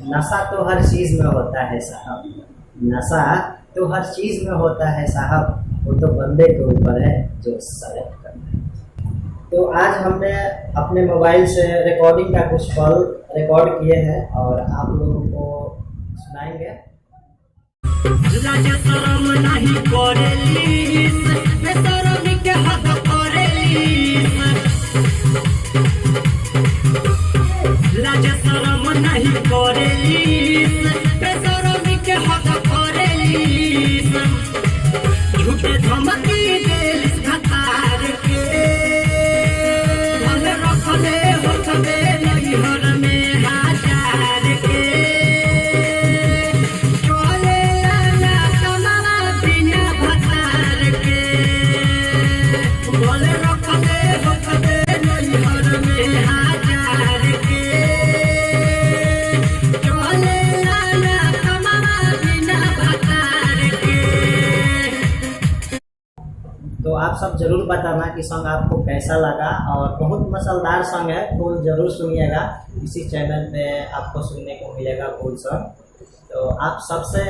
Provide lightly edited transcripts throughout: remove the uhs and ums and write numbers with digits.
नशा तो हर चीज में होता है साहब, नशा तो हर चीज में होता है साहब, वो तो बंदे के ऊपर है जो सेलेक्ट करना है। तो आज हमने अपने मोबाइल से रिकॉर्डिंग का कुछ पल रिकॉर्ड किए हैं और आप लोगों को सुनाएंगे। लाज शरम नहीं करेलीस, बेशरमी के हद करेलीस। लाज शरम नहीं करेलीस, बेशरमी के हद करेलीस। झूठे धमकी देलिस भतार के, भले रखले होठबे नैहर में हजार के। तो आप सब जरूर बताना कि सॉन्ग आपको कैसा लगा, और बहुत मसालेदार सॉन्ग है, फुल जरूर सुनिएगा। इसी चैनल पे आपको सुनने को मिलेगा फुल सॉन्ग। तो आप सबसे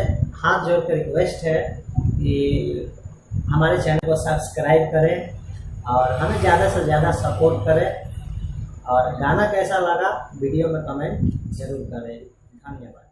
हाथ जोड़ कर रिक्वेस्ट है कि हमारे चैनल को सब्सक्राइब करें और हमें ज़्यादा से ज़्यादा सपोर्ट करें, और गाना कैसा लगा वीडियो में कमेंट जरूर करें। धन्यवाद।